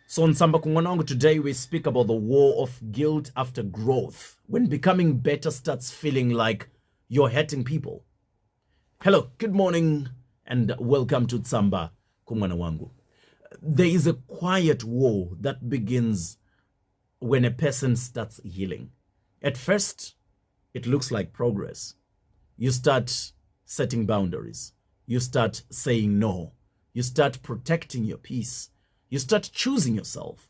So on Tsamba kuMwana Wangu today, we speak about the war of guilt after growth, when becoming better starts feeling like you're hurting people. Hello, good morning, and welcome to Tsamba kuMwana Wangu. There is a quiet war that begins when a person starts healing. At first, it looks like progress. You start setting boundaries. You start saying no. You start protecting your peace. You start choosing yourself.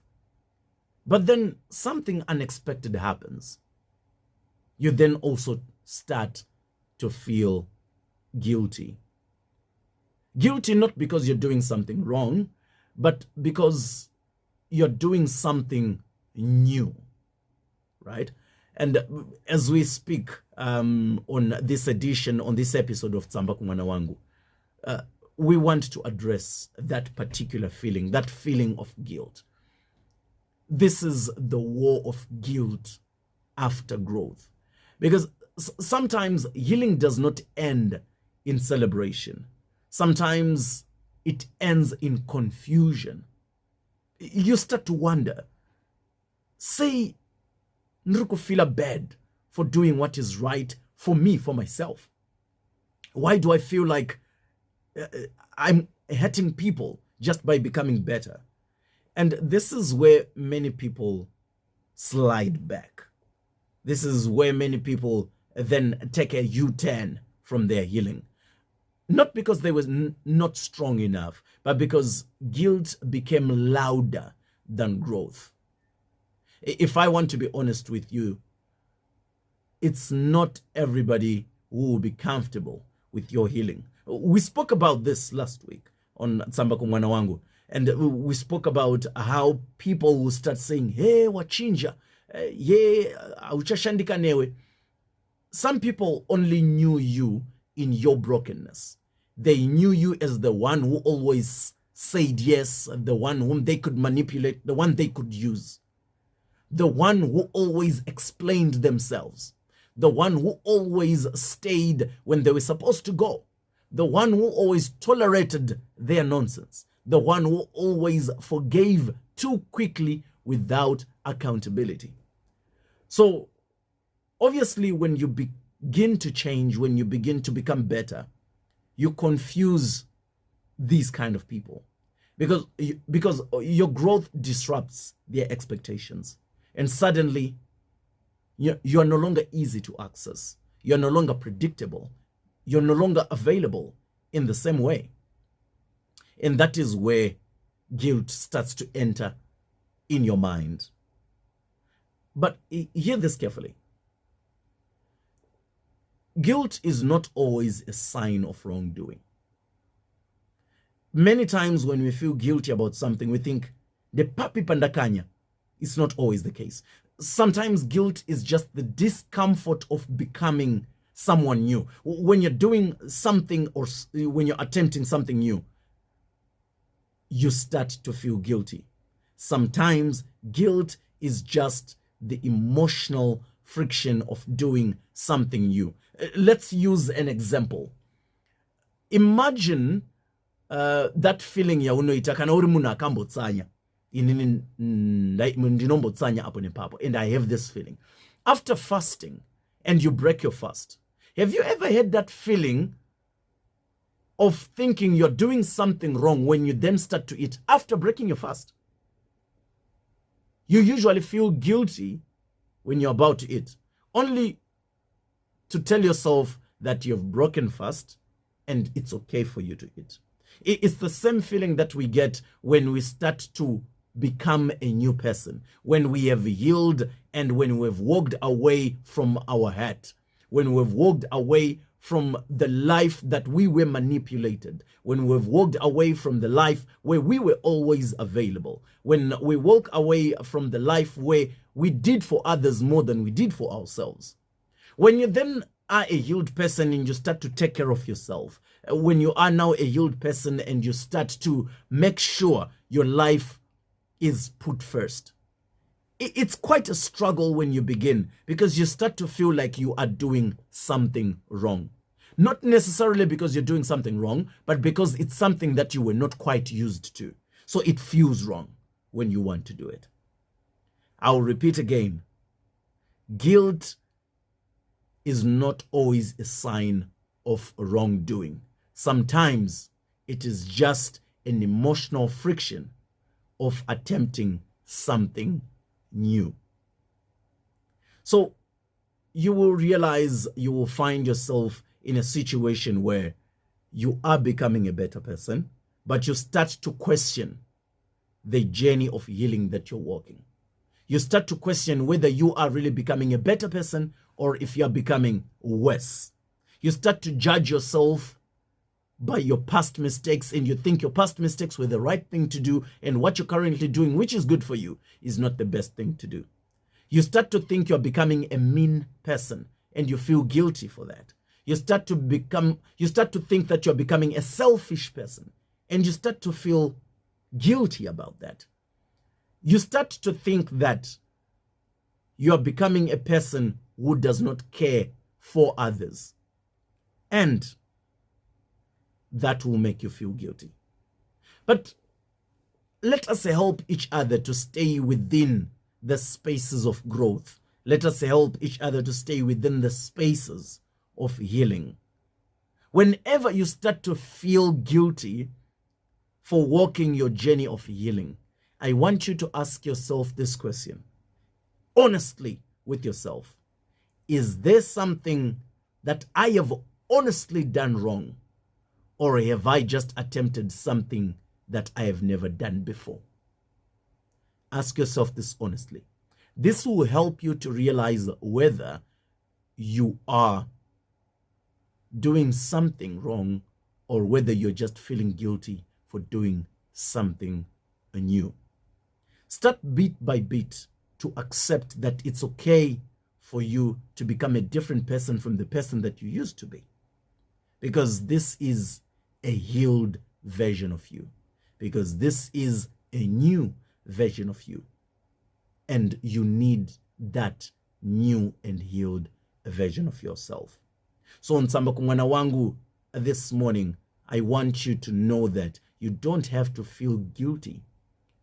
But then something unexpected happens. You then also start to feel guilty. Guilty not because you're doing something wrong, but because you're doing something new, right? And as we speak on this episode of Tsamba kuMwana Wangu, we want to address that particular feeling, that feeling of guilt. This is the war of guilt after growth. Because sometimes healing does not end in celebration. Sometimes it ends in confusion. You start to wonder, say, Nruku feel bad for doing what is right for me, for myself. Why do I feel like I'm hurting people just by becoming better? And this is where many people slide back. This is where many people then take a U-turn from their healing. Not because they were not strong enough, but because guilt became louder than growth. If I want to be honest with you, it's not everybody who will be comfortable with your healing. We spoke about this last week on Tsamba kuMwana Wangu, and we spoke about how people will start saying, hey, wachinja, hey, uchashandika newe. Some people only knew you in your brokenness. They knew you as the one who always said yes, the one whom they could manipulate, the one they could use, the one who always explained themselves, the one who always stayed when they were supposed to go, the one who always tolerated their nonsense, the one who always forgave too quickly without accountability. So obviously, when you begin to change, when you begin to become better, you confuse these kind of people because your growth disrupts their expectations. And suddenly, you're no longer easy to access. You're no longer predictable. You're no longer available in the same way. And that is where guilt starts to enter in your mind. But hear this carefully. Guilt is not always a sign of wrongdoing. Many times when we feel guilty about something, we think, the papi pandakanya. It's not always the case. Sometimes guilt is just the discomfort of becoming someone new. When you're doing something or when you're attempting something new, you start to feel guilty. Sometimes guilt is just the emotional friction of doing something new. Let's use an example. Imagine that feeling ya unoitaka na uri muna akambotsanya. And I have this feeling. After fasting and you break your fast, have you ever had that feeling of thinking you're doing something wrong when you then start to eat after breaking your fast? You usually feel guilty when you're about to eat, only to tell yourself that you've broken fast and it's okay for you to eat. It's the same feeling that we get when we start to become a new person, when we have healed and when we've walked away from our hurt, when we've walked away from the life that we were manipulated, when we've walked away from the life where we were always available, when we walk away from the life where we did for others more than we did for ourselves. When you then are a healed person and you start to take care of yourself, when you are now a healed person and you start to make sure your life is put first, it's quite a struggle when you begin because you start to feel like you are doing something wrong. Not necessarily because you're doing something wrong, but because it's something that you were not quite used to. So it feels wrong. when you want to do it. I'll repeat again. Guilt is not always a sign of wrongdoing. Sometimes it is just an emotional friction of attempting something new. So you will realize, you will find yourself in a situation where you are becoming a better person, but you start to question the journey of healing that you're walking. You start to question whether you are really becoming a better person or if you're becoming worse. You start to judge yourself by your past mistakes, and you think your past mistakes were the right thing to do, and what you're currently doing, which is good for you, is not the best thing to do. You start to think you're becoming a mean person, and you feel guilty for that. You start to think that you're becoming a selfish person, and you start to feel guilty about that. You start to think that you're becoming a person who does not care for others, and that will make you feel guilty. But let us help each other to stay within the spaces of growth. Let us help each other to stay within the spaces of healing. Whenever you start to feel guilty for walking your journey of healing, I want you to ask yourself this question, honestly with yourself. Is there something that I have honestly done wrong? Or have I just attempted something that I have never done before? Ask yourself this honestly. This will help you to realize whether you are doing something wrong or whether you're just feeling guilty for doing something new. Start bit by bit to accept that it's okay for you to become a different person from the person that you used to be. Because this is a healed version of you. Because this is a new version of you. And you need that new and healed version of yourself. So on Tsamba kuMwana Wangu this morning, I want you to know that you don't have to feel guilty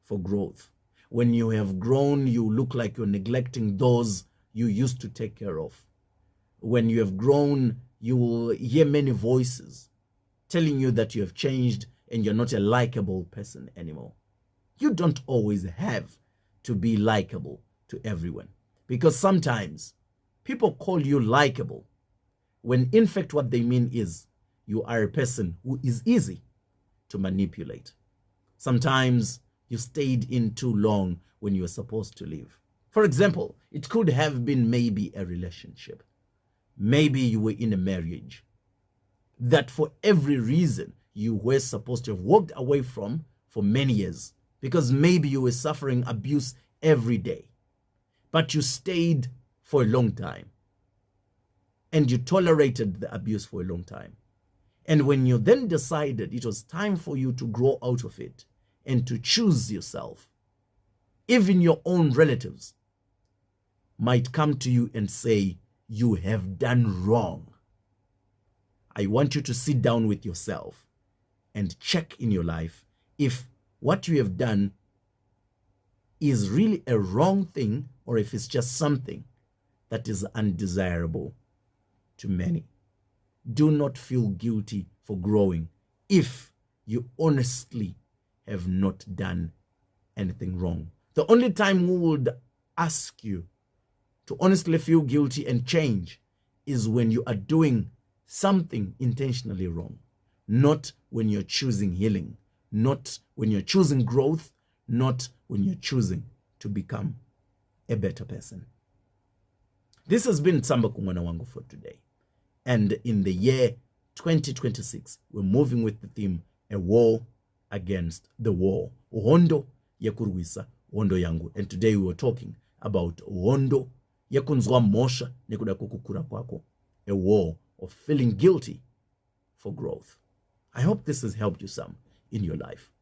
for growth. When you have grown, you look like you're neglecting those you used to take care of. When you have grown, you will hear many voices telling you that you have changed and you're not a likable person anymore. You don't always have to be likable to everyone, because sometimes people call you likable when in fact what they mean is you are a person who is easy to manipulate. Sometimes you stayed in too long when you were supposed to leave. For example, it could have been maybe a relationship. Maybe you were in a marriage that for every reason you were supposed to have walked away from for many years, because maybe you were suffering abuse every day, but you stayed for a long time and you tolerated the abuse for a long time. And when you then decided it was time for you to grow out of it and to choose yourself, even your own relatives might come to you and say, you have done wrong. I want you to sit down with yourself and check in your life if what you have done is really a wrong thing or if it's just something that is undesirable to many. Do not feel guilty for growing if you honestly have not done anything wrong. The only time we would ask you to honestly feel guilty and change is when you are doing something intentionally wrong, not when you're choosing healing, not when you're choosing growth, not when you're choosing to become a better person. This has been Tsamba kuMwana Wangu for today. And in the year 2026, we're moving with the theme, a war against the war. Hondo yekurwisa, Hondo Yangu. And today we were talking about Hondo yekunzwa mosha nekuda kukukura kwako, a war of feeling guilty for growth. I hope this has helped you some in your life.